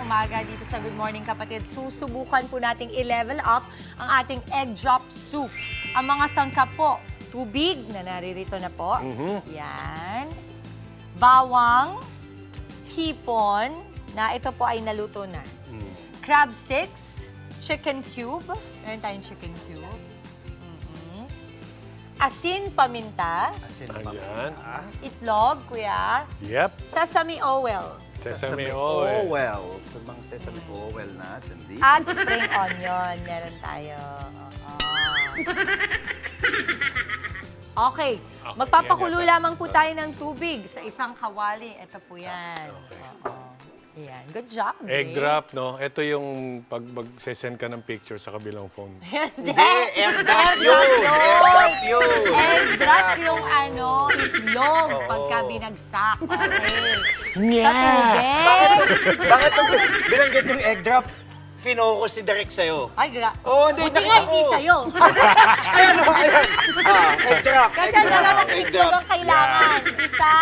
umaga dito sa Good Morning Kapatid. Susubukan po nating i-level up ang ating egg drop soup. Ang mga sangkap po, tubig na naririto na po. Yan. Bawang, hipon, na ito po ay naluto na. Crab sticks, chicken cube. Meron tayong chicken cube. Asin, paminta. Asin Ayan. Itlog, kuya. Yep. Sesame oil. Sesame oil. Sa mga sesame oil natin. Di? At spring onion. Meron tayo. Okay. Magpapakulo lamang po tayo ng tubig sa isang kawali. Ito po yan. Oo. Yan. Good job, Egg Dave. drop, no? Ito yung pag mag-send ka ng picture sa kabilang phone. Hindi. Egg drop yun! Egg drop yun! Egg drop yung itlog pagka binagsak. Okay. Sa tubig. Bakit binanggit yung egg drop? Finokus ni Derek sa'yo. Ay, Oo, hindi. Buti nga hindi sa'yo. Ayan o, ayan. Egg drop. Kasi dalawang itlog ang kailangan. Isa,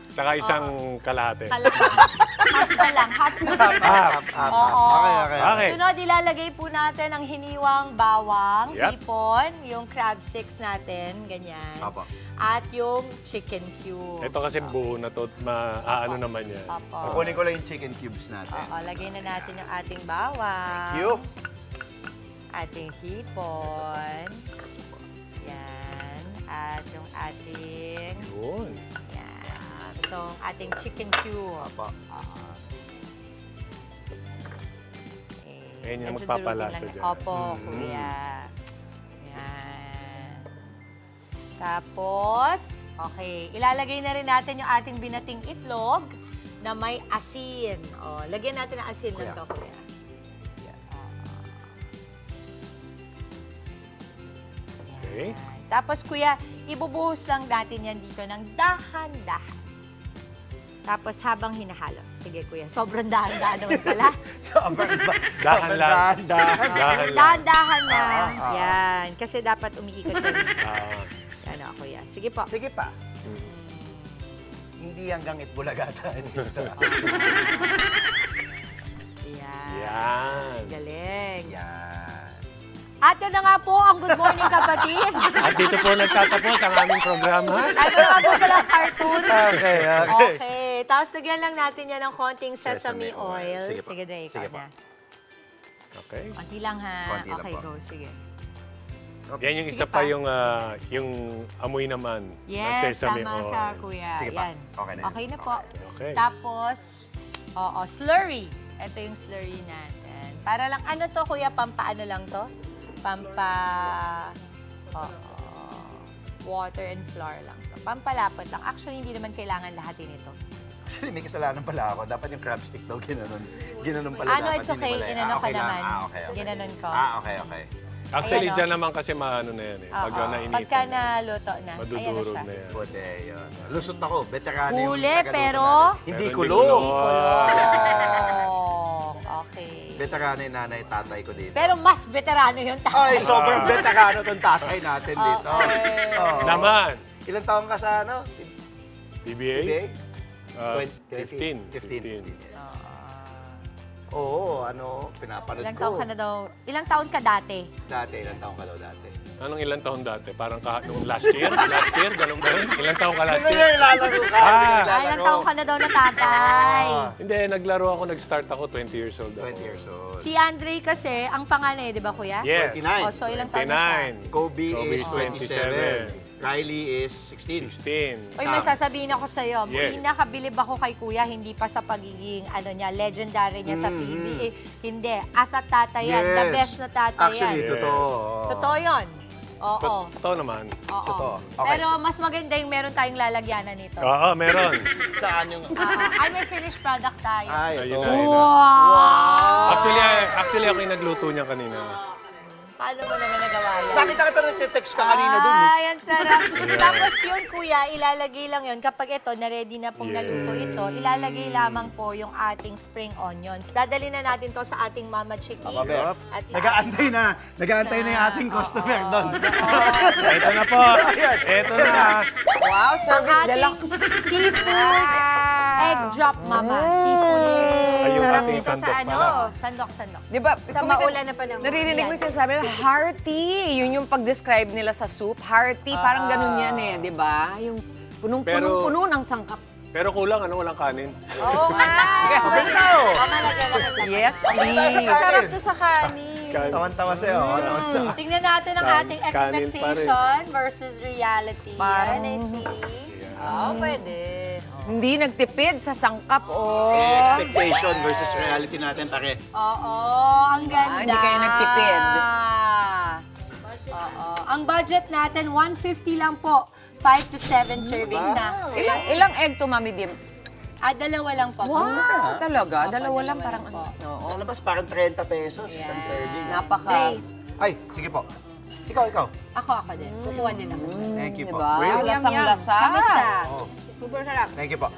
Saka isang kalahati. half na lang, half na lang. Oo. Okay. Sunod, ilalagay po natin ang hiniwang bawang, Yep. hipon, yung crab sticks natin, ganyan. Apo. At yung chicken cube. Ito kasi buo na to, maaano naman yan. Opo. Kukunin ko lang yung chicken cubes natin. Oo, lagay na natin yung ating bawang. Cube. Ating hipon. Yan. At yung ating... Yun. Yan. Itong ating chicken cubes. Apo. Oo. Okay. Ayan yung Medyo magpapalasa durugin lang. dyan. Opo, kuya. Yan. Tapos, okay, ilalagay na rin natin yung ating binating itlog na may asin. O, lagyan natin ng asin lang to, kuya. Okay. Tapos, kuya, ibubuhos lang natin yan dito ng dahan-dahan. Tapos, habang hinahalo. Sige, kuya, sobrang dahan-dahan naman pala. Sobrang Dahan lang. dahan. Dahan-dahan na. Yan. Kasi dapat umiikot yun. Ah, Ano, kuya. Sige po. Sige pa. Hindi hanggang Itbulaga tayo dito. Yan. yan. Galing. Yan. At yun na nga po ang Good Morning Kapatid. At dito po nagtatapos ang aming programa. At yun na nga po pala cartoons. Okay. Okay. Tapos lagyan lang natin yan ng konting sesame Sesame oil. oil. Sige po. Sige, Dre, ikaw Sige po. na. Okay. Konti lang ha. Konti lang Okay, po. go. Sige. Yan yung Sige isa pa. pa yung amoy naman. ng Yes, sesame tama oil. ka, kuya. Sige pa. Yan. Okay na yan. Okay na po. Okay. Tapos, slurry. Ito yung slurry natin. Para lang, ano to, kuya? Pampaano lang to? Water and flour lang to. Pampalapot lang. Actually, hindi naman kailangan lahatin ito. Actually, may kasalanan pala ako. Dapat yung crab stick daw, ginanon. Ginanon pala Ano, dapat. it's okay. Hindi pala. Inanon ka okay lang. naman. Okay. Ginanon ko. Okay. Actually, Ayan, dyan naman kasi maano na yan eh. Pagka Oo. nainitan. Pagka naluto na. Ayan na Madudurog siya. na yan. Buti, yun. Lusot ako. Veterano yung Huli, tagaluto pero... natin. Hindi Pero kulong. hindi Kulong. Okay. Veterano yung nanay, tatay ko dito. Pero mas veterano yung tatay. Ay, sobrang veterano tong tatay natin dito. Okay. Oo. Naman. Ilang taon ka sa ano? PBA? Big? 15. 15. Oo, pinapanood Ilang ko. taon ka na daw? Ilang taon ka dati? Dati, ilang taon ka daw dati? Anong ilang taon dati? Parang nung last year? Last year? Ganun ba yun? Ilang taon ka last Ano year? yung lalaro ka? Ilang taon ka na daw na tatay? Hindi, naglaro ako. Nag-start ako. 20 years old ako. 20 years old. Si Andre kasi, ang panganay, di ba kuya? Yes. 29. Oh, so ilang taon na siya? 29. Kobe Kobe is 27. Riley is 16. 16. Uy, may sasabihin ako sa'yo. Yes. Nakabilib ako kay kuya, hindi pa sa pagiging, legendary niya sa PBA. Hindi. As a tatay yan. The best na tatay Actually, yan. totoo. Totoo yun. Oo. Totoo naman. Oo. Totoo. Okay. Pero mas maganda yung meron tayong lalagyanan nito. Oo, meron. Saan yung... Ay, may finished product tayo. Ay, ito. Ayun na, ayun na. Wow! Actually, ako yung nagluto niya kanina. Paano mo naman nagawa yan? Nakita kita nag-text ka kanina dun. Ay, ang sarap. Tapos yun, kuya, ilalagay lang yun. Kapag ito, na-ready na pong naluto ito, ilalagay lamang po yung ating spring onions. Dadali na natin to sa ating Mama Chiki. Bebe. At sa Nag-aantay na. Nag-aantay na yung ating customer doon. Ito na po. Ito na. Wow, Ang service ating deluxe. seafood egg drop, Mama. Seafood. Ay, yung Sarap ating nito sa sandok ano. pala. Sandok. Di ba? Sa kung minsan- maulan na panahon. Naririnig mo yung sinasabi nila, hearty. Yun yung pag-describe nila sa soup. Hearty, parang ganun yan eh, di ba? Yung punong-puno ng sangkap. Pero kulang, walang kanin. Oo nga. Bitaw! Yes, please. Sarap to sa kanin. Kanin. Tawan-tawa sa'yo. Tingnan natin ang Kanin ating pa rin. expectation versus reality. Parang- Yan, I see. Oo, pwede. Hindi nagtipid sa sangkap, oh. Expectation versus reality natin, pare. Oo, ang ganda. hindi kayo nagtipid. Oo. Ang budget natin, 150 lang po. 5 to 7 servings na. Ilang egg to, Mami Dims? Dalawa lang po. Wow, talaga? Dalawa lang parang ano. Oo. Sa labas, parang 30 pesos isang serving. Napaka. Great. Ay, sige po. Ikaw. Ako din. Kukuha din ako. Thank you po. Diba? Yum, Lasang-lasa. Kamusta? Super sarap. Thank you po.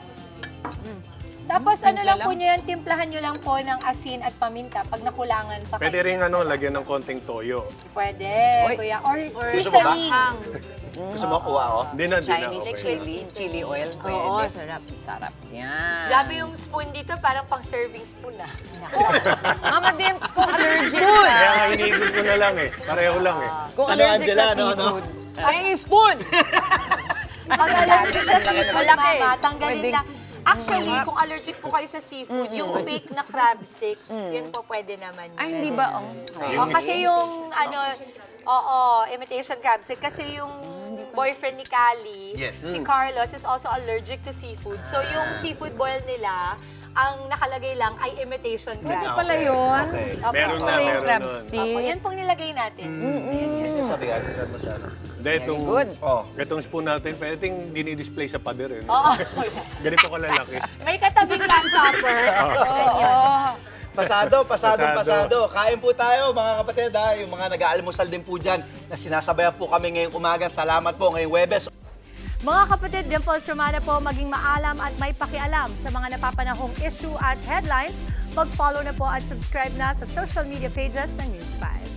Tapos ano lang po nyo yan, timplahan nyo lang po ng asin at paminta pag nakulangan pa Pwede kayo. rin lagyan ng konting toyo. Pwede, Uy. kuya. Or mo ba? seasoning. Gusto mo kuha ako? Hindi na. Chinese Okay. chili oil. Oo, Pwede. sarap. Sarap yan. Grabe yung spoon dito, parang pang serving spoon ah. Mama Dims, kung allergic Kaya ka, nga hinigil ko na lang eh. Pareho lang eh. kung Ano, allergic Angela, sa ano? seafood, ay, spoon! Pag allergic sa seafood, Malaki. mama, tanggalin Pwede. na. Actually, kung allergic po kayo sa seafood, yung fake na crab stick, yun po pwede naman yun. Ay, hindi ba? O, kasi yung, imitation crab stick, kasi yung boyfriend ni Kali, Yes. si Carlos, is also allergic to seafood. So, yung seafood boil nila, ang nakalagay lang ay imitation crab. Pwede pala yun. Okay. Opo. Meron na, Plain meron crab nun. stick. Opo, yan pong nilagay natin. Sabi ka, mo siya. Hindi, itong, good. Oh. itong spoon natin, pwede yung dinidisplay sa pader eh. Oo. Ganito kalalaki. May katabing last supper. Pasado. Kain po tayo, mga kapatid, ha? Yung mga nag-aalmusal din po dyan na sinasabayan po kami ngayong umaga. Salamat po ngayong Webes. Mga kapatid, Dimples Romana po, maging maalam at may pakialam sa mga napapanahong issue at headlines. Mag-follow na po at subscribe na sa social media pages ng News 5.